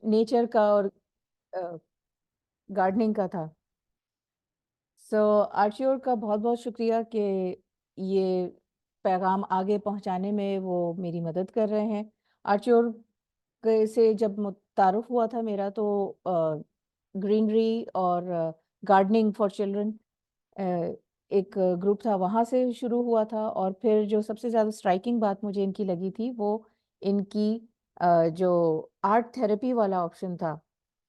Nature का और gardening का था। सो आर्चियोर का बहुत बहुत शुक्रिया कि ये पैगाम आगे पहुंचाने में वो मेरी मदद कर रहे हैं। आर्चियोर से जब तारुफ हुआ था मेरा, तो ग्रीनरी और गार्डनिंग फॉर चिल्ड्रन एक ग्रुप था, वहाँ से शुरू हुआ था। और फिर जो सबसे ज़्यादा स्ट्राइकिंग बात मुझे इनकी लगी थी, वो इनकी जो आर्ट थेरेपी वाला ऑप्शन था।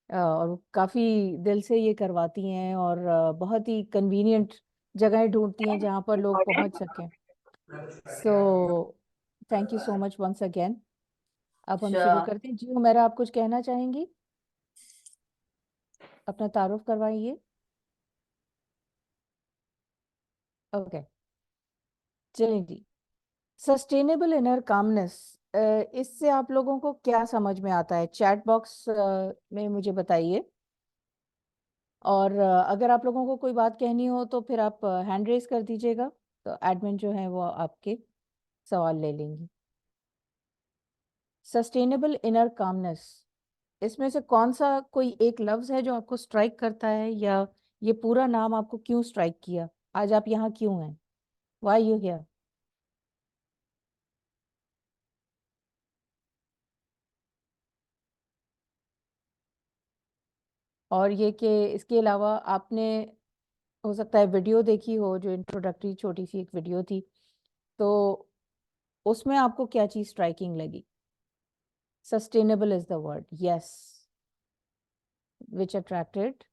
और काफ़ी दिल से ये करवाती हैं, और बहुत ही कन्वीनियंट जगह ढूंढती हैं जहाँ पर लोग पहुँच सकें। So thank you so much once again. अब हम शुरू अच्छा, करते हैं। जी उमेरा, आप कुछ कहना चाहेंगी? अपना तारुफ करवाइए। ओके, चलिए जी। सस्टेनेबल इनर कामनेस, इससे आप लोगों को क्या समझ में आता है? चैट बॉक्स में मुझे बताइए। और अगर आप लोगों को कोई बात कहनी हो तो फिर आप हैंड रेज कर दीजिएगा, तो एडमिन जो है वो आपके सवाल ले लेंगी। सस्टेनेबल इनर कामनेस, इसमें से कौन सा कोई एक लफ्ज है जो आपको स्ट्राइक करता है, या ये पूरा नाम आपको क्यों स्ट्राइक किया? आज आप यहाँ क्यों हैं? Why you here? और ये कि इसके अलावा आपने हो सकता है वीडियो देखी हो, जो इंट्रोडक्टरी छोटी सी एक वीडियो थी, तो उसमें आपको क्या चीज़ स्ट्राइकिंग लगी? Sustainable is the word, yes. Which attracted?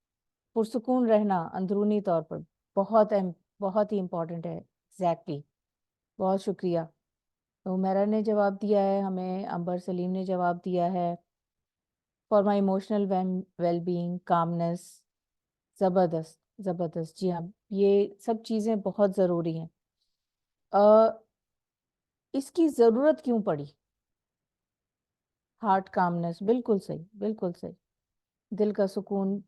पुरसुकून रहना अंदरूनी तौर पर बहुत ही इम्पोर्टेंट है। एग्जैक्टली, बहुत शुक्रिया। तो उमेरा ने जवाब दिया है हमें, अंबर सलीम ने जवाब दिया है। For my emotional well being, calmness. ज़बरदस्त, ज़बरदस्त। जी हाँ, ये सब चीज़ें बहुत ज़रूरी हैं। इसकी ज़रूरत क्यों पड़ी? हार्ट कामनेस, बिल्कुल सही, बिल्कुल सही। दिल का सुकून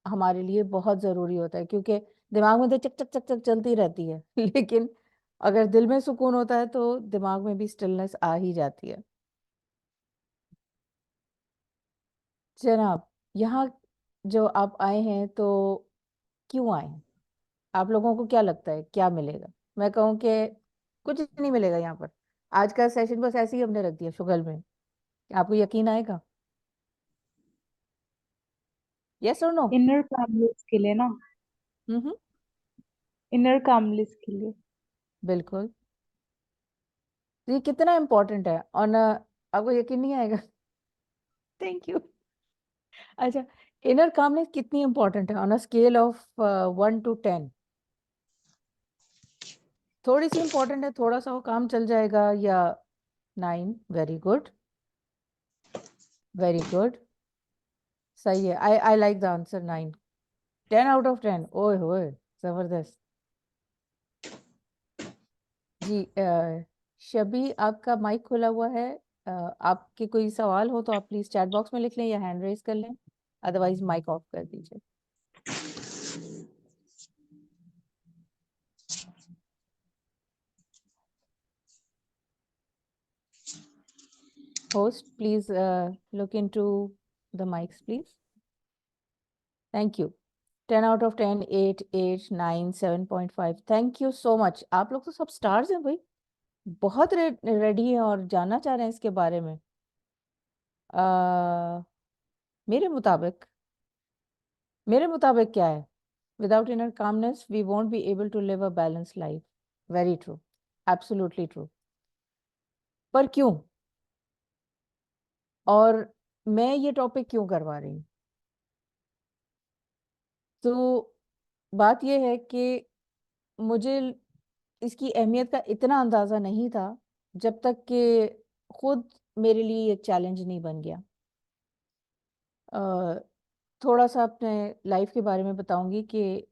हमारे लिए बहुत ज़रूरी होता है, क्योंकि दिमाग में तो चक चक चक चक चलती रहती है लेकिन अगर दिल में सुकून होता है तो दिमाग में भी स्टिलनेस आ ही जाती है। जनाब, यहाँ जो आप आए हैं, तो क्यों आए हैं? आप लोगों को क्या लगता है क्या मिलेगा? मैं कहूँ कि कुछ नहीं मिलेगा यहाँ पर। आज का सेशन बस ऐसे ही हमने रख दिया शुगल में। आपको यकीन आएगा? यस और नो? इनर कामनेस के लिए ना, हम्म, इनर कामनेस के लिए। बिल्कुल। तो ये कितना इम्पोर्टेंट है, और ना आपको यकीन नहीं आएगा थैंक यू। अच्छा, इनर कामनेस कितनी इम्पोर्टेंट है on a scale of 1 to 10? थोड़ी सी इम्पोर्टेंट है, थोड़ा सा वो काम चल जाएगा, या 9? वेरी गुड, वेरी गुड, सही है। I like the answer 9। 10 out of 10, ओए होए, जबरदस्त। जी शबी, आपका माइक खुला हुआ है। आपके कोई सवाल हो तो आप प्लीज चैट बॉक्स में लिख लें या हैंड रेज कर लें, अदरवाइज माइक ऑफ कर दीजिए। Host, please look into the mics please. Thank you. 10 out of 10, 8, 8, 9, 7.5। Thank you so much. आप लोग तो सब स्टार्स हैं भाई, बहुत रेडी हैं और जानना चाह रहे हैं इसके बारे में। आ, मेरे मुताबिक मेरे मुताबिक क्या है? Without inner calmness we won't be able to live a balance life. Very true, absolutely true. पर क्यों? और मैं ये टॉपिक क्यों करवा रही हूँ? तो बात यह है कि मुझे इसकी अहमियत का इतना अंदाज़ा नहीं था जब तक कि खुद मेरे लिए एक चैलेंज नहीं बन गया। अ, थोड़ा सा अपने लाइफ के बारे में बताऊंगी कि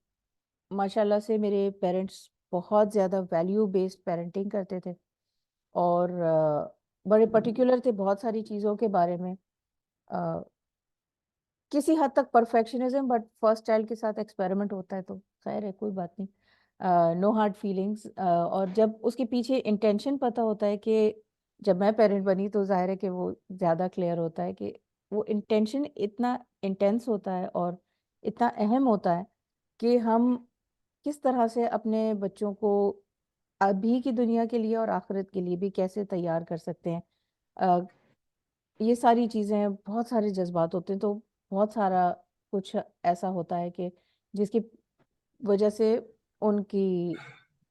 माशाल्लाह से मेरे पेरेंट्स बहुत ज़्यादा वैल्यू बेस्ड पेरेंटिंग करते थे, और बड़े पर्टिकुलर थे बहुत सारी चीज़ों के बारे में। अ, किसी हद तक परफेक्शनिज्म, बट फर्स्ट चाइल्ड के साथ एक्सपेरिमेंट होता है तो खैर है, कोई बात नहीं। No hard feelings. और जब उसके पीछे इंटेंशन पता होता है कि जब मैं पेरेंट बनी, तो जाहिर है कि वो ज़्यादा क्लियर होता है कि वो इंटेंशन इतना इंटेंस होता है और इतना अहम होता है कि हम किस तरह से अपने बच्चों को अभी की दुनिया के लिए और आखिरत के लिए भी कैसे तैयार कर सकते हैं। ये सारी चीज़ें, बहुत सारे जज्बात होते हैं, तो बहुत सारा कुछ ऐसा होता है कि जिसकी वजह से उनकी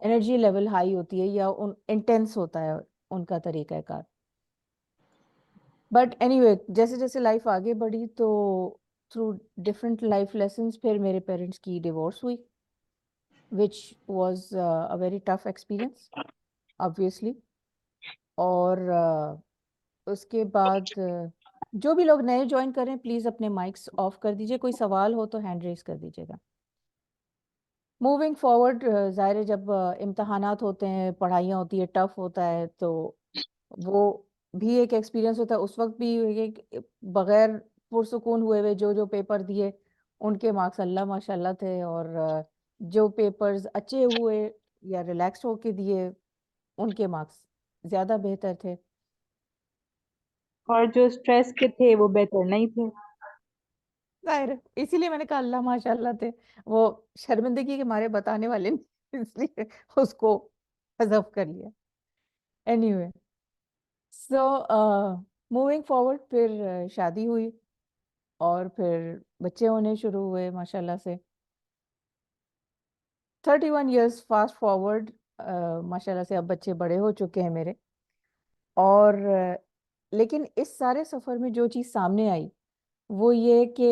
एनर्जी लेवल हाई होती है या उन इंटेंस होता है उनका तरीक़ाकार। बट एनीवे, जैसे जैसे लाइफ आगे बढ़ी तो थ्रू डिफरेंट लाइफ लेसन्स फिर मेरे पेरेंट्स की डिवोर्स हुई, which was a very tough experience obviously. और उसके बाद जो भी लोग नए ज्वाइन करें प्लीज़ अपने माइक्स ऑफ कर दीजिए, कोई सवाल हो तो हैंड रेज कर दीजिएगा। मूविंग फॉरवर्ड, ज़ाहिर है जब इम्तहानात होते हैं, पढ़ाइयाँ होती है, टफ होता है, तो वो भी एक एक्सपीरियंस होता है। उस वक्त भी ये बगैर पुरसुकून हुए हुए जो जो पेपर दिए उनके मार्क्स अल्लाह माशाल्लाह थे, और जो पेपर्स अच्छे हुए या रिलैक्स होके दिए उनके मार्क्स ज़्यादा बेहतर थे। और जो स्ट्रेस के थे वो बेहतर नहीं थे। ज़ाहिर है, इसीलिए मैंने कहा अल्लाह माशाल्लाह थे। वो शर्मिंदगी के मारे बताने वाले नहीं, इसलिए उसको हज़फ कर लिया। एनीवे, सो मूविंग फॉरवर्ड, फिर शादी हुई और फिर बच्चे होने शुरू हुए माशाल्लाह से। 31 इयर्स फास्ट फॉरवर्ड, माशाल्लाह से अब बच्चे बड़े हो चुके हैं मेरे। और लेकिन इस सारे सफ़र में जो चीज़ सामने आई वो ये कि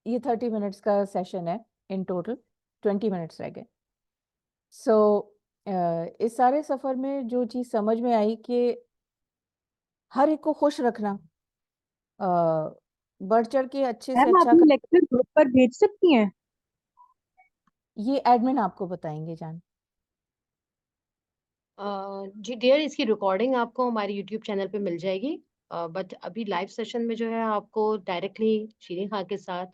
ये 30 मिनट्स का सेशन है, इन टोटल 20 मिनट्स रह गए। सो इस सारे सफ़र में जो चीज़ समझ में आई कि हर एक को खुश रखना, अ, बढ़ चढ़ के अच्छे से मैम आप अच्छा ये कर, लेक्चर ग्रुप पर भेज सकती हैं? ये एडमिन आपको बताएंगे जान। जी डियर, इसकी रिकॉर्डिंग आपको हमारे यूट्यूब चैनल पे मिल जाएगी। बट अभी लाइव सेशन में जो है आपको डायरेक्टली शीरीन खां के साथ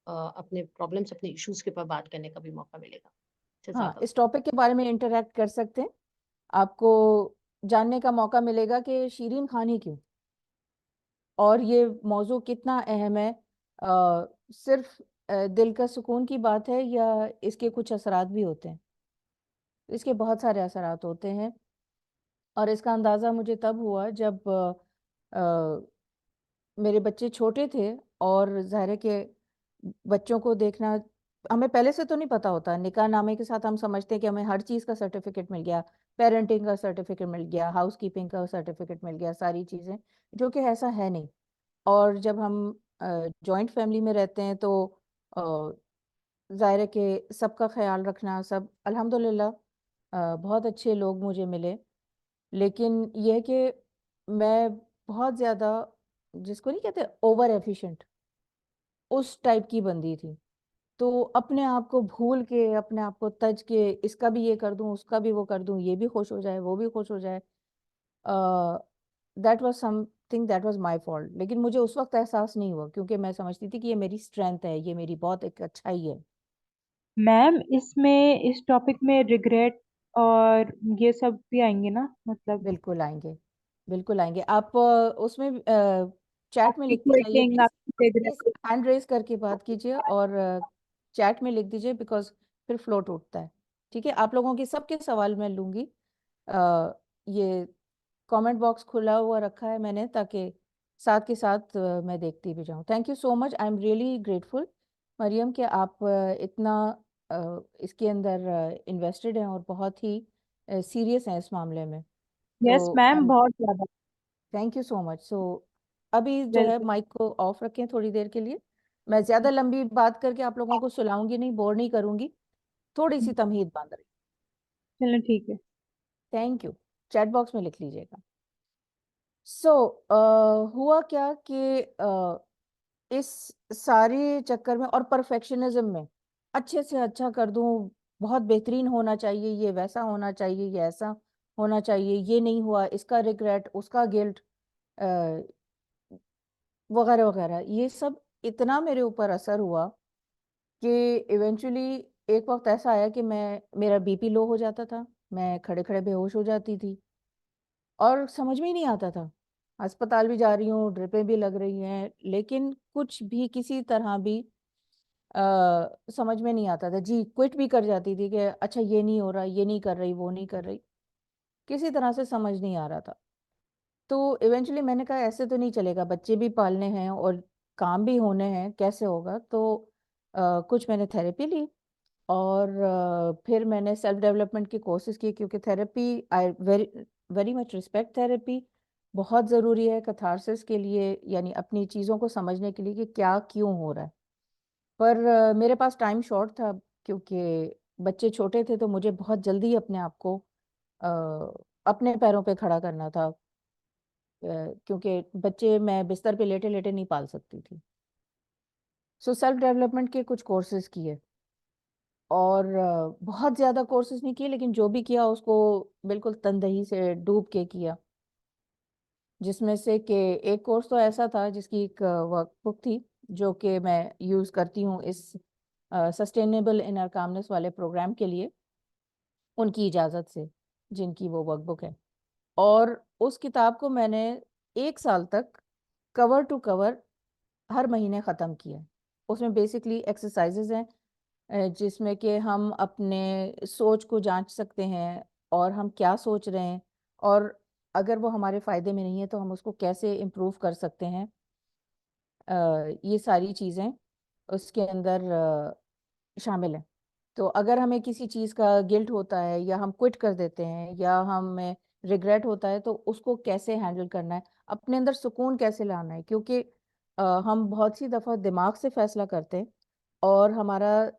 अपने प्रॉब्लम्स, अपने इश्यूज के ऊपर बात करने का भी मौका मिलेगा। हाँ, जज़ाकल्लाह। इस टॉपिक के बारे में इंटरेक्ट कर सकते हैं। आपको जानने का मौका मिलेगा कि शीरीन खान ही क्यों, और ये मौजू कितना अहम है। सिर्फ दिल का सुकून की बात है या इसके कुछ असरात भी होते हैं? इसके बहुत सारे असरात होते हैं, और इसका अंदाज़ा मुझे तब हुआ जब मेरे बच्चे छोटे थे। और ज़ाहिर है कि बच्चों को देखना, हमें पहले से तो नहीं पता होता, निकाह नामे के साथ हम समझते हैं कि हमें हर चीज़ का सर्टिफिकेट मिल गया, पेरेंटिंग का सर्टिफिकेट मिल गया, हाउसकीपिंग का सर्टिफिकेट मिल गया, सारी चीज़ें, जो कि ऐसा है नहीं। और जब हम जॉइंट फैमिली में रहते हैं तो ज़ाहिर है कि सबका ख़्याल रखना, सब अल्हम्दुलिल्लाह बहुत अच्छे लोग मुझे मिले। लेकिन ये है कि मैं बहुत ज़्यादा, जिसको नहीं कहते ओवर एफिशिएंट, उस टाइप की बंदी थी। तो अपने आप को भूल के, अपने आप को तज के, इसका भी ये कर दूँ, उसका भी वो कर दूँ, ये भी खुश हो जाए, वो भी खुश हो जाए। That was something that was my fault. लेकिन मुझे उस वक़्त एहसास नहीं हुआ क्योंकि मैं समझती थी कि ये मेरी स्ट्रेंथ है, ये मेरी बहुत एक अच्छाई है। मैम इसमें इस टॉपिक में रिग्रेट और ये सब भी आएंगे ना, मतलब बिल्कुल आएँगे, बिल्कुल आएँगे। आप उसमें चैट में आपकी लिखते जाइए क्विटिंग, प्लीज़। आपकी प्लीज़ रिग्रेट। हैंड रेज़ करके बात कीजिए, और चैट में लिख दीजिए, बिकॉज़ फिर फ्लो टूटता है। ठीक है? आप लोगों के सबके सवाल मैं लूँगी। ये कमेंट बॉक्स खुला हुआ रखा है मैंने, ताकि साथ के साथ मैं देखती भी जाऊँ। Thank you so much, I am really grateful Mariam, कि आप इतना इसके अंदर इन्वेस्टेड हैं और बहुत ही सीरियस हैं इस मामले में। यस तो मैम, बहुत ज़्यादा। Thank you so much. So अभी जो है वेलकम। माइक को ऑफ रखें थोड़ी देर के लिए। मैं ज़्यादा लंबी बात करके आप लोगों को सुलाऊंगी नहीं, बोर नहीं करूंगी। थोड़ी सी तमहीद बांध रही। चलो ठीक है। Thank you. चैट बॉक्स में लिख लीजिएगा। सो हुआ क्या कि इस सारे चक्कर में और परफेक्शनिज्म में, अच्छे से अच्छा कर दूं, बहुत बेहतरीन होना चाहिए, ये वैसा होना चाहिए, ये ऐसा होना चाहिए, ये नहीं हुआ, इसका रिग्रेट, उसका गिल्ट, वगैरह वगैरह, ये सब इतना मेरे ऊपर असर हुआ कि इवेंचुअली एक वक्त ऐसा आया कि मेरा बीपी लो हो जाता था, मैं खड़े खड़े बेहोश हो जाती थी और समझ में ही नहीं आता था अस्पताल भी जा रही हूँ, ड्रिपें भी लग रही हैं, लेकिन कुछ भी किसी तरह भी समझ में नहीं आता था जी। क्विट भी कर जाती थी कि अच्छा ये नहीं हो रहा, ये नहीं कर रही, वो नहीं कर रही, किसी तरह से समझ नहीं आ रहा था। तो इवेंचुअली मैंने कहा ऐसे तो नहीं चलेगा, बच्चे भी पालने हैं और काम भी होने हैं, कैसे होगा। तो कुछ मैंने थेरेपी ली और फिर मैंने सेल्फ डेवलपमेंट की कोर्सेज की, क्योंकि therapy, I very very much respect therapy, बहुत ज़रूरी है कैथारसिस के लिए, यानी अपनी चीज़ों को समझने के लिए कि क्या क्यों हो रहा है। पर मेरे पास टाइम शॉर्ट था, क्योंकि बच्चे छोटे थे, तो मुझे बहुत जल्दी अपने आप को अ, अपने पैरों पे खड़ा करना था, क्योंकि बच्चे मैं बिस्तर पे लेटे लेटे नहीं पाल सकती थी। सो सेल्फ डेवलपमेंट के कुछ कोर्सेज किए और बहुत ज़्यादा कोर्सेज नहीं किए, लेकिन जो भी किया उसको बिल्कुल तनदही से डूब के किया। जिसमें से कि एक कोर्स तो ऐसा था जिसकी एक वर्कबुक थी, जो कि मैं यूज़ करती हूँ इस सस्टेनेबल इनर कामनेस वाले प्रोग्राम के लिए, उनकी इजाज़त से, जिनकी वो वर्कबुक है। और उस किताब को मैंने 1 साल तक कवर टू कवर हर महीने ख़त्म किया। उसमें बेसिकली एक्सरसाइजेज हैं, जिसमें कि हम अपने सोच को जांच सकते हैं और हम क्या सोच रहे हैं, और अगर वो हमारे फ़ायदे में नहीं है तो हम उसको कैसे इम्प्रूव कर सकते हैं। ये सारी चीज़ें उसके अंदर शामिल हैं। तो अगर हमें किसी चीज़ का गिल्ट होता है, या हम क्विट कर देते हैं, या हमें रिग्रेट होता है, तो उसको कैसे हैंडल करना है, अपने अंदर सुकून कैसे लाना है। क्योंकि हम बहुत सी दफ़ा दिमाग से फैसला करते हैं, और हमारा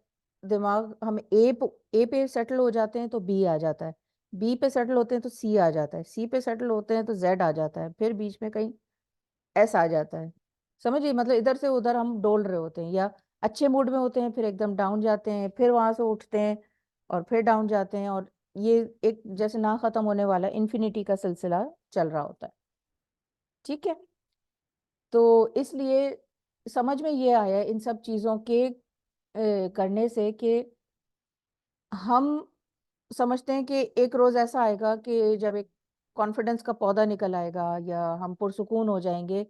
दिमाग, हम ए पे सेटल हो जाते हैं तो बी आ जाता है, बी पे सेटल होते हैं तो सी आ जाता है, सी पे सेटल होते हैं तो जेड आ जाता है, फिर बीच में कहीं एस आ जाता है। समझिए, मतलब इधर से उधर हम डोल रहे होते हैं, या अच्छे मूड में होते हैं फिर एकदम डाउन जाते हैं, फिर वहां से उठते हैं और फिर डाउन जाते हैं, और ये एक जैसे ना खत्म होने वाला इन्फिनिटी का सिलसिला चल रहा होता है। ठीक है। तो इसलिए समझ में ये आया इन सब चीज़ों के करने से, कि हम समझते हैं कि एक रोज़ ऐसा आएगा कि जब एक कॉन्फिडेंस का पौधा निकल आएगा, या हम पुरसुकून हो जाएंगे,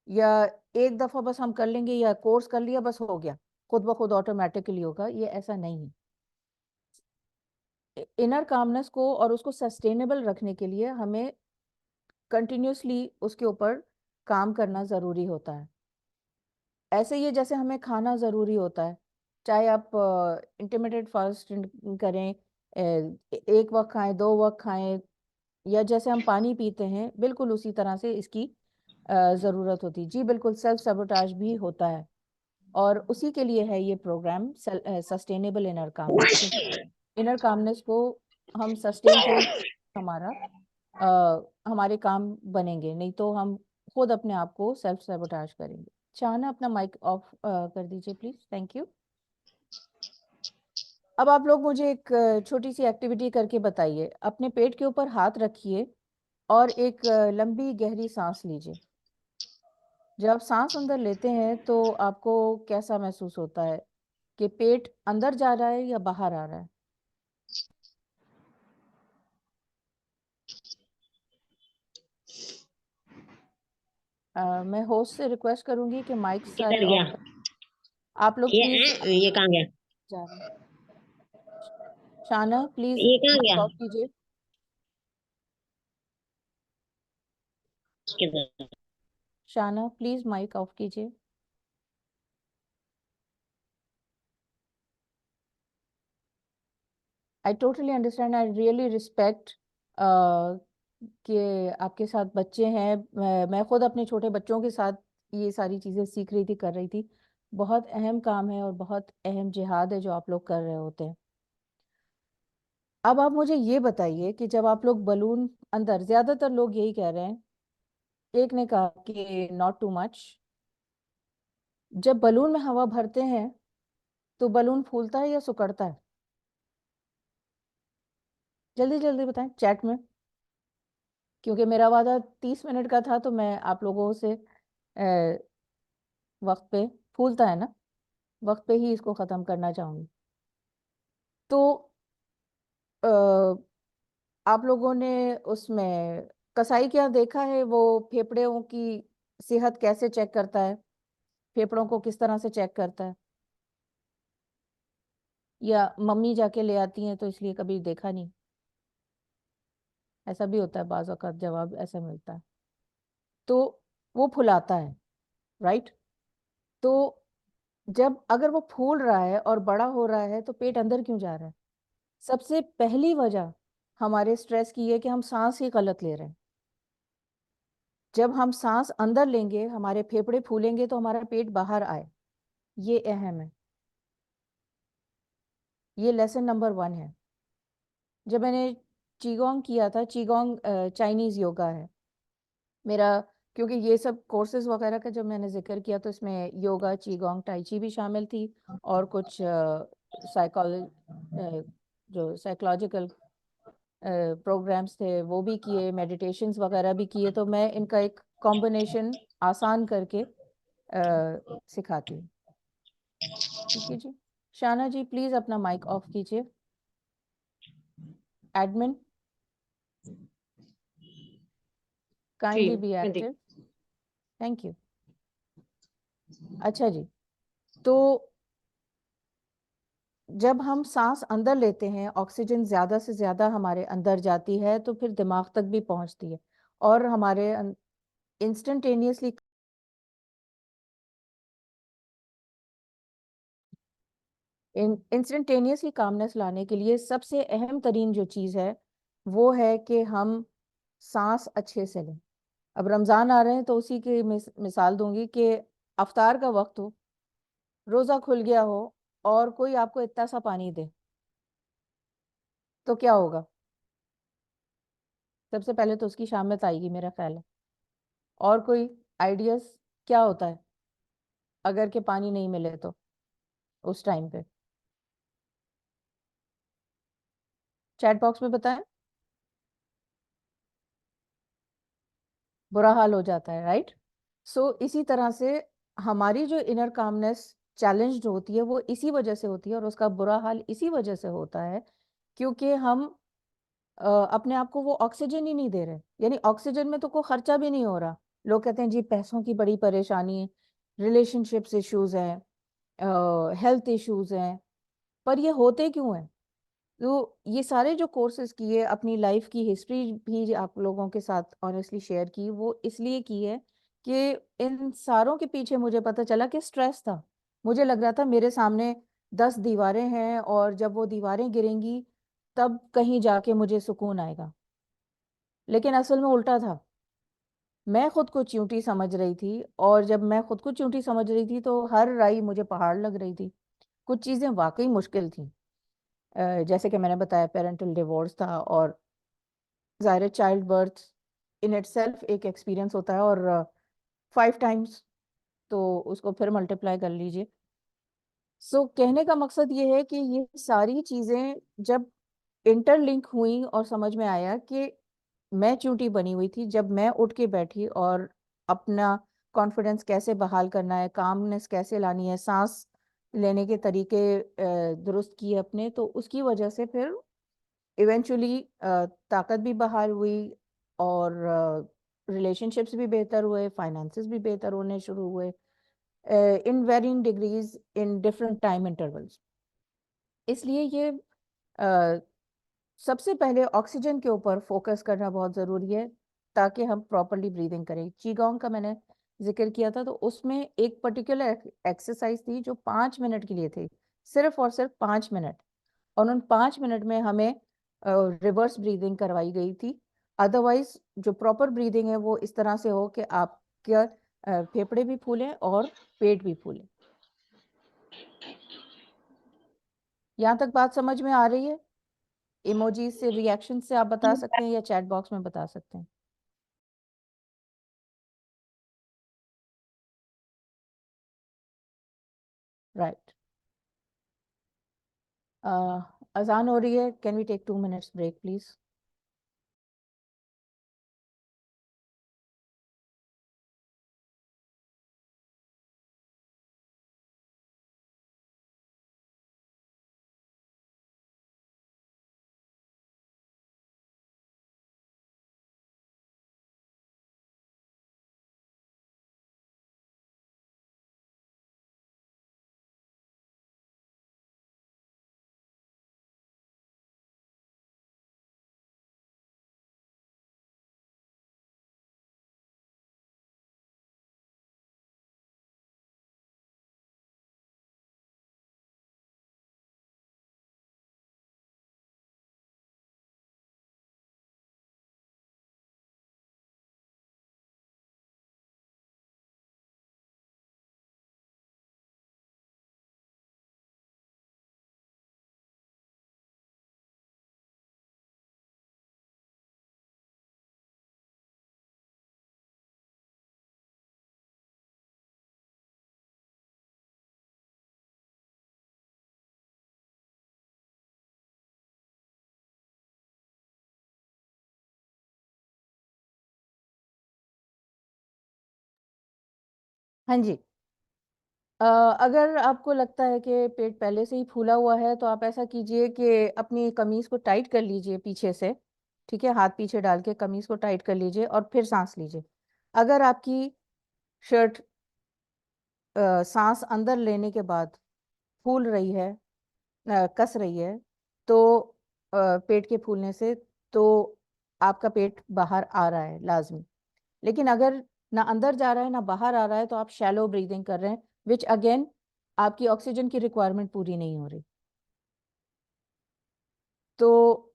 या एक दफ़ा बस हम कर लेंगे, या कोर्स कर लिया बस हो गया, खुद ब खुद ऑटोमेटिकली होगा, ये ऐसा नहीं है। इनर कामनेस को और उसको सस्टेनेबल रखने के लिए हमें कंटिन्यूसली उसके ऊपर काम करना ज़रूरी होता है। ऐसे ही है जैसे हमें खाना ज़रूरी होता है, चाहे आप इंटरमिटेंट फास्टिंग करें, एक वक्त खाएं, 2 वक्त खाएं, या जैसे हम पानी पीते हैं, बिल्कुल उसी तरह से इसकी ज़रूरत होती है। जी बिल्कुल, सेल्फ सेबोटाज भी होता है, और उसी के लिए है ये प्रोग्राम सस्टेनेबल इनर कामनेस, क्योंकि इनर कामनेस को हम सस्टेन करें, हमारा हमारे काम बनेंगे, नहीं तो हम खुद अपने आप को सेल्फ सेबोटाज करेंगे। चाहना अपना माइक ऑफ कर दीजिए प्लीज, थैंक यू। अब आप लोग मुझे एक छोटी सी एक्टिविटी करके बताइए। अपने पेट के ऊपर हाथ रखिए और एक लंबी गहरी सांस लीजिए। जब आप सांस अंदर लेते हैं तो आपको कैसा महसूस होता है, कि पेट अंदर जा रहा है या बाहर आ रहा है? मैं होस्ट से रिक्वेस्ट करूंगी कि माइक सारे किधर गया? ऑफ कर। आप लोग प्लीज ये कहाँ गया? जा रहे हैं। शाना प्लीज ये कहाँ माइक गया? ऑफ कीजिए। किधर? शाना प्लीज माइक ऑफ कीजिए। I totally understand, I really respect कि आपके साथ बच्चे हैं। मैं खुद अपने छोटे बच्चों के साथ ये सारी चीज़ें सीख रही थी, कर रही थी। बहुत अहम काम है और बहुत अहम जिहाद है जो आप लोग कर रहे होते हैं। अब आप मुझे ये बताइए कि जब आप लोग बलून अंदर, ज़्यादातर लोग यही कह रहे हैं, एक ने कहा कि नॉट टू मच, जब बलून में हवा भरते हैं तो बलून फूलता है या सिकुड़ता है? जल्दी जल्दी बताएं चैट में, क्योंकि मेरा वादा 30 मिनट का था, तो मैं आप लोगों से वक्त पे, फूलता है ना, वक्त पे ही इसको ख़त्म करना चाहूँगी। तो अ, आप लोगों ने उसमें कसाई के यहाँ देखा है वो फेफड़ों की सेहत कैसे चेक करता है? फेफड़ों को किस तरह से चेक करता है? या मम्मी जाके ले आती हैं तो इसलिए कभी देखा नहीं? ऐसा भी होता है, बाज़ औक़ात जवाब ऐसा मिलता है। तो वो फुलाता है, राइट? तो जब अगर वो फूल रहा है और बड़ा हो रहा है तो पेट अंदर क्यों जा रहा है? सबसे पहली वजह हमारे स्ट्रेस की है कि हम सांस ही गलत ले रहे हैं। जब हम सांस अंदर लेंगे, हमारे फेफड़े फूलेंगे तो हमारा पेट बाहर आए। ये अहम है। ये लेसन नंबर 1 है। जब मैंने चीगोंग किया था, चीगोंग चाइनीज़ योगा है। मेरा क्योंकि ये सब कोर्सेज़ वगैरह का जब मैंने ज़िक्र किया तो इसमें योगा, चीगोंग, टाई ची भी शामिल थी और कुछ जो साइकोलॉजिकल प्रोग्राम्स थे वो भी किए, मेडिटेशंस वगैरह भी किए, तो मैं इनका एक कॉम्बिनेशन आसान करके सिखाती हूँ। ठीक है जी। शाना जी प्लीज़ अपना माइक ऑफ कीजिए। एडमिन जी, काइंडली बी मैं देख एक्टिव। Thank you. अच्छा जी, तो जब हम सांस अंदर लेते हैं, ऑक्सीजन ज़्यादा से ज़्यादा हमारे अंदर जाती है तो फिर दिमाग तक भी पहुंचती है और हमारे इंस्टेंटेनियसली इंस्टेंटेनियसली कामनेस लाने के लिए सबसे अहम तरीन जो चीज़ है वो है कि हम सांस अच्छे से लें। अब रमज़ान आ रहे हैं तो उसी की मिसाल दूंगी कि अफ्तार का वक्त हो, रोज़ा खुल गया हो और कोई आपको इतना सा पानी दे तो क्या होगा? सबसे पहले तो उसकी शामत आएगी मेरा ख्याल है। और कोई आइडियाज़ क्या होता है अगर के पानी नहीं मिले तो उस टाइम पे? चैट बॉक्स में बताएं। बुरा हाल हो जाता है, राइट? सो इसी तरह से हमारी जो इनर कामनेस चैलेंज्ड होती है वो इसी वजह से होती है और उसका बुरा हाल इसी वजह से होता है क्योंकि हम अपने आप को वो ऑक्सीजन ही नहीं दे रहे। यानी ऑक्सीजन में तो कोई खर्चा भी नहीं हो रहा। लोग कहते हैं जी पैसों की बड़ी परेशानी है, रिलेशनशिप्स इश्यूज हैं, हेल्थ इश्यूज हैं, पर ये होते क्यों हैं? तो ये सारे जो कोर्सेज किए, अपनी लाइफ की हिस्ट्री भी आप लोगों के साथ ऑनेस्टली शेयर की, वो इसलिए की है कि इन सारों के पीछे मुझे पता चला कि स्ट्रेस था। मुझे लग रहा था मेरे सामने 10 दीवारें हैं और जब वो दीवारें गिरेंगी तब कहीं जाके मुझे सुकून आएगा, लेकिन असल में उल्टा था। मैं खुद को च्यूंटी समझ रही थी और जब मैं खुद को च्यूंटी समझ रही थी तो हर राई मुझे पहाड़ लग रही थी। कुछ चीज़ें वाकई मुश्किल थी। जैसे कि मैंने बताया पेरेंटल डिवोर्स था और ज़ाहिर है चाइल्ड बर्थ इन इटसेल्फ एक एक्सपीरियंस होता है और 5 टाइम्स तो उसको फिर मल्टीप्लाई कर लीजिए। सो कहने का मकसद ये है कि ये सारी चीज़ें जब इंटरलिंक हुई और समझ में आया कि मैं चूंटी बनी हुई थी, जब मैं उठ के बैठी और अपना कॉन्फिडेंस कैसे बहाल करना है, कामनेस कैसे लानी है, सांस लेने के तरीके दुरुस्त किए अपने, तो उसकी वजह से फिर इवेंचुअली ताकत भी बहाल हुई और रिलेशनशिप्स भी बेहतर हुए, फाइनेंसेस भी बेहतर होने शुरू हुए in varying degrees in different time intervals. इसलिए ये सबसे पहले ऑक्सीजन के ऊपर फोकस करना बहुत ज़रूरी है ताकि हम प्रॉपरली ब्रीदिंग करें। चीगोंग का मैंने जिक्र किया था तो उसमें एक पर्टिकुलर एक्सरसाइज थी जो 5 मिनट के लिए थी, सिर्फ और सिर्फ 5 मिनट, और उन 5 मिनट में हमें रिवर्स ब्रीदिंग करवाई गई थी। अदरवाइज जो प्रॉपर ब्रीदिंग है वो इस तरह से हो कि आपके फेफड़े भी फूलें और पेट भी फूले। यहाँ तक बात समझ में आ रही है? इमोजी से, रिएक्शन से आप बता सकते हैं या चैट बॉक्स में बता सकते हैं। राइट। अजान हो रही है, can we take 2 minutes break please? हाँ जी। अगर आपको लगता है कि पेट पहले से ही फूला हुआ है तो आप ऐसा कीजिए कि अपनी कमीज को टाइट कर लीजिए पीछे से, ठीक है, हाथ पीछे डाल के कमीज को टाइट कर लीजिए और फिर सांस लीजिए। अगर आपकी शर्ट सांस अंदर लेने के बाद फूल रही है, कस रही है, तो पेट के फूलने से, तो आपका पेट बाहर आ रहा है लाजमी। लेकिन अगर ना अंदर जा रहा है ना बाहर आ रहा है तो आप शैलो ब्रीदिंग कर रहे हैं, विच अगेन आपकी ऑक्सीजन की रिक्वायरमेंट पूरी नहीं हो रही। तो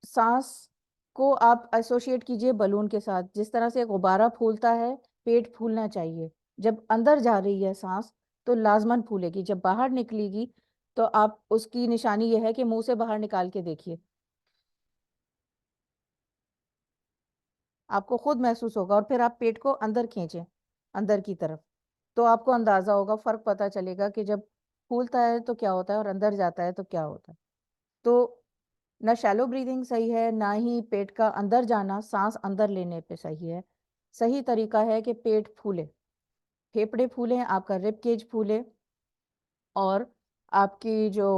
सांस को आप एसोसिएट कीजिए बलून के साथ। जिस तरह से गुब्बारा फूलता है, पेट फूलना चाहिए। जब अंदर जा रही है सांस तो लाजमन फूलेगी, जब बाहर निकलेगी तो आप उसकी निशानी यह है कि मुंह से बाहर निकाल के देखिए, आपको खुद महसूस होगा। और फिर आप पेट को अंदर खींचें, अंदर की तरफ, तो आपको अंदाजा होगा, फर्क पता चलेगा कि जब फूलता है तो क्या होता है और अंदर जाता है तो क्या होता है। तो ना शैलो ब्रीदिंग सही है, ना ही पेट का अंदर जाना सांस अंदर लेने पे सही है। सही तरीका है कि पेट फूले, फेफड़े फूले, आपका रिब केज फूले, और आपकी जो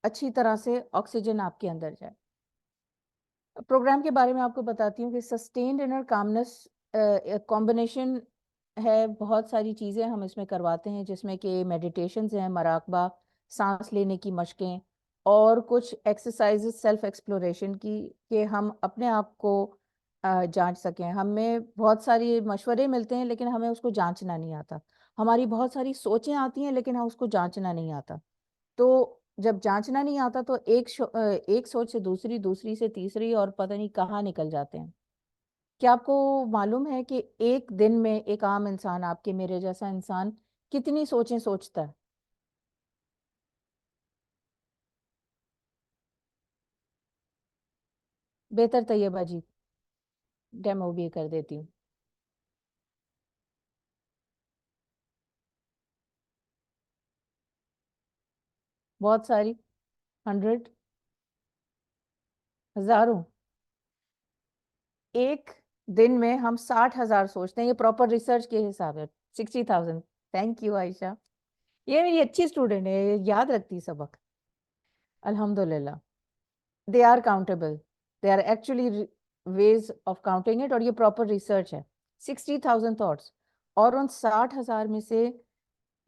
अच्छी तरह से ऑक्सीजन आपके अंदर जाए। प्रोग्राम के बारे में आपको बताती हूँ कि सस्टेन्ड इनर कामनेस कॉम्बिनेशन है। बहुत सारी चीज़ें हम इसमें करवाते हैं, जिसमें कि मेडिटेशंस हैं, मराकबा, सांस लेने की मशकें, और कुछ एक्सरसाइजेस सेल्फ एक्सप्लोरेशन की, कि हम अपने आप को जांच सकें। हमें बहुत सारी मशवरे मिलते हैं लेकिन हमें उसको जांचना नहीं आता। हमारी बहुत सारी सोचें आती हैं लेकिन हम उसको जांचना नहीं आता। तो जब जांचना नहीं आता तो एक सोच से दूसरी, दूसरी से तीसरी, और पता नहीं कहाँ निकल जाते हैं। क्या आपको मालूम है कि एक दिन में एक आम इंसान, आपके मेरे जैसा इंसान, कितनी सोचें सोचता है? बेहतर तैयबा जी, डेमो भी कर देती हूँ। बहुत सारी, 100, हजारों। एक दिन में हम 60,000 सोचते हैं, ये प्रॉपर रिसर्च के हिसाब है। 60,000। थैंक यू आयशा, ये मेरी अच्छी स्टूडेंट है, ये याद रखती है सबक, अल्हम्दुलिल्लाह। They are countable, they are actually ways of counting it, और ये प्रॉपर रिसर्च है। 60,000 थॉट्स, और उन 60,000 में से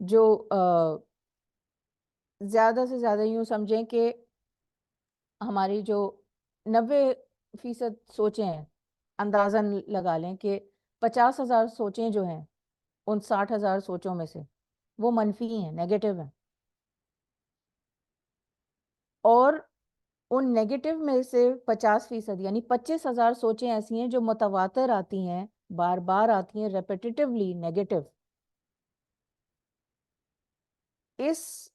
जो ज्यादा से ज्यादा यूं समझें कि हमारी जो 90% सोचें हैं, अंदाजन लगा लें कि 50,000 सोचें जो हैं उन 60,000 सोचों में से, वो मनफी हैं, नेगेटिव हैं। और उन नेगेटिव में से 50% यानी 25,000 सोचें ऐसी हैं जो मुतवातर आती हैं, बार बार आती हैं, रेपिटेटिवली नेगेटिव। इस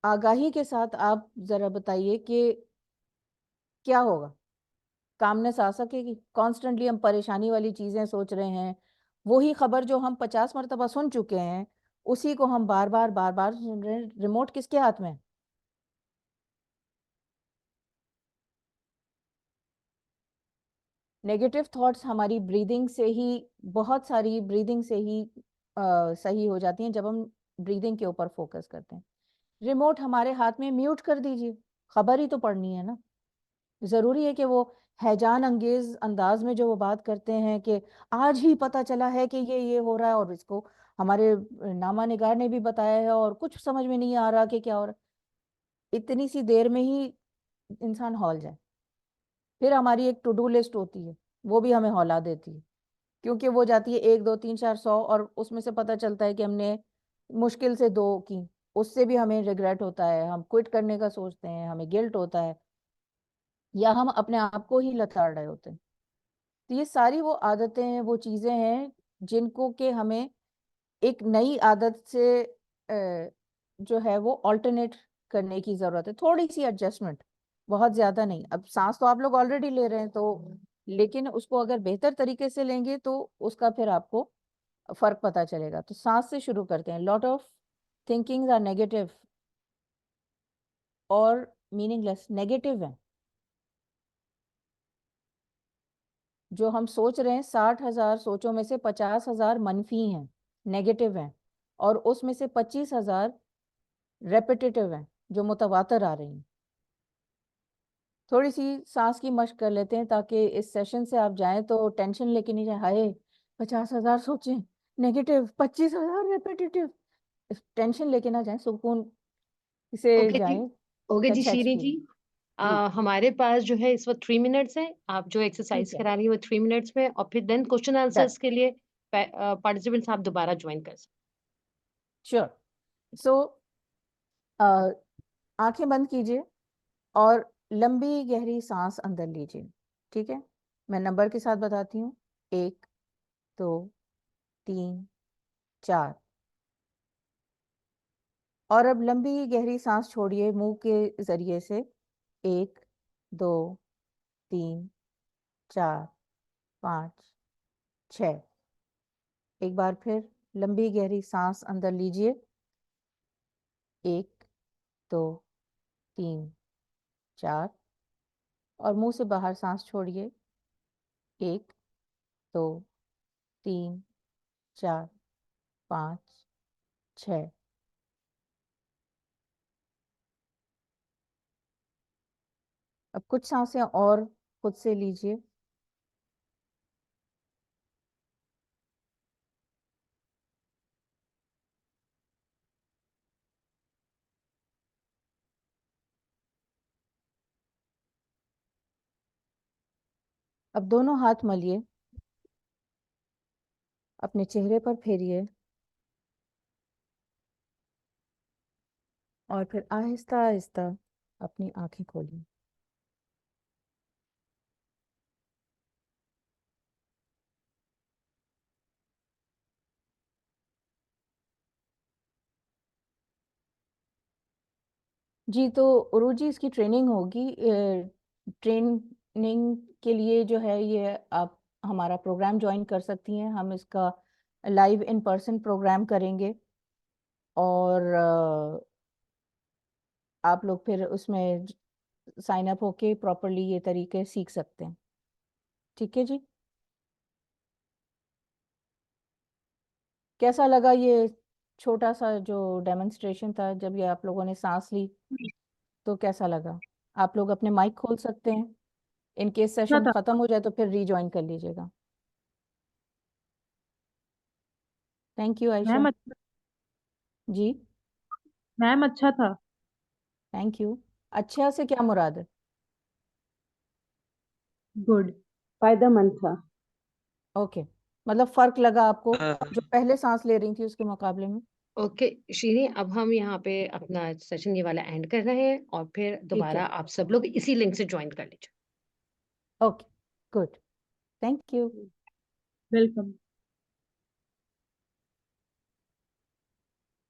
आगाही के साथ आप जरा बताइए कि क्या होगा? कामनेस आ सकेगी? कॉन्स्टेंटली हम परेशानी वाली चीजें सोच रहे हैं, वही खबर जो हम 50 मरतबा सुन चुके हैं, उसी को हम बार बार सुन रहे हैं। रिमोट किसके हाथ में है? नेगेटिव थॉट्स हमारी ब्रीदिंग से ही, बहुत सारी ब्रीदिंग से ही सही हो जाती हैं, जब हम ब्रीदिंग के ऊपर फोकस करते हैं। रिमोट हमारे हाथ में, म्यूट कर दीजिए, खबर ही तो पढ़नी है ना। जरूरी है कि वो हैजान अंगेज अंदाज में जो वो बात करते हैं कि आज ही पता चला है कि ये हो रहा है, और इसको हमारे नामा निगार ने भी बताया है, और कुछ समझ में नहीं आ रहा कि क्या हो रहा है, इतनी सी देर में ही इंसान हौल जाए। फिर हमारी एक टू डू लिस्ट होती है, वो भी हमें हौला देती है, क्योंकि वो जाती है 1 2 3 4 100, और उसमें से पता चलता है कि हमने मुश्किल से 2 की। उससे भी हमें रिग्रेट होता है, हम क्विट करने का सोचते हैं, हमें गिल्ट होता है, या हम अपने आप को ही लताड़ रहे होते हैं। तो ये सारी वो आदतें हैं, वो चीज़ें हैं जिनको कि हमें एक नई आदत से जो है वो ऑल्टरनेट करने की ज़रूरत है, थोड़ी सी एडजस्टमेंट, बहुत ज़्यादा नहीं। अब सांस तो आप लोग ऑलरेडी ले रहे हैं, तो लेकिन उसको अगर बेहतर तरीके से लेंगे तो उसका फिर आपको फर्क पता चलेगा। तो सांस से शुरू करते हैं। Lot of thinkings are negative और मीनिंगलेस, नेगेटिव है। जो हम सोच रहे हैं 60,000 सोचों में से 50,000 मनफी हैं, नेगेटिव हैं, और उसमें से 25,000 रेपिटेटिव हैं जो मुतवातर आ रही हैं। थोड़ी सी सांस की मश्क कर लेते हैं ताकि इस सेशन से आप जाएं तो टेंशन लेके नहीं जाए, हाय 50,000 सोचें नेगेटिव, 25,000 रेपिटेटिव, टेंशन लेके ना जाएं, सुकून से ओके जी, जाएं। ओके जी अच्छा शीरी जी। एक्सपीरियंस। जी हमारे पास जो है इस वक्त 3 मिनट्स है। आप जो एक्सरसाइज ठीक है, करा रही है वो 3 मिनट्स में, और फिर देन क्वेश्चन डन, आंसर्स के लिए पार्टिसिपेंट्स आप दोबारा ज्वाइन कर सकते श्योर। सो आंखें बंद कीजिए और लंबी गहरी सांस अंदर लीजिए। ठीक है, मैं नंबर के साथ बताती हूँ, 1 2 3 4। और अब लंबी गहरी सांस छोड़िए मुंह के जरिए से, 1 2 3 4 5 6। एक बार फिर लंबी गहरी सांस अंदर लीजिए, 1 2 3 4, और मुंह से बाहर सांस छोड़िए, 1 2 3 4 5 6। अब कुछ सांसें और खुद से लीजिए। अब दोनों हाथ मलिए, अपने चेहरे पर फेरिए, और फिर आहिस्ता आहिस्ता अपनी आंखें खोलिए। जी, तो उरूज जी इसकी ट्रेनिंग होगी। ट्रेनिंग के लिए जो है ये आप हमारा प्रोग्राम ज्वाइन कर सकती हैं। हम इसका लाइव इन पर्सन प्रोग्राम करेंगे, और आप लोग फिर उसमें साइन अप होके प्रॉपरली ये तरीके सीख सकते हैं। ठीक है जी, कैसा लगा ये छोटा सा जो डेमोन्स्ट्रेशन था? जब ये आप लोगों ने सांस ली तो कैसा लगा? आप लोग अपने माइक खोल सकते हैं, इन केस अच्छा सेशन था। खत्म हो जाए तो फिर रीजॉइन कर लीजिएगा। Thank you Ayesha ma'am ji. Ma'am अच्छा था। Thank you. अच्छा से क्या मुराद है? गुड। फायदेमंद था। ओके, मतलब फर्क लगा आपको जो पहले सांस ले रही थी उसके मुकाबले में? ओके शीरी, अब हम यहाँ पे अपना सेशन ये वाला एंड कर रहे हैं, और फिर ठीक दोबारा है, आप सब लोग इसी लिंक से ज्वाइन कर लीजिए। Okay, good, thank you. Welcome.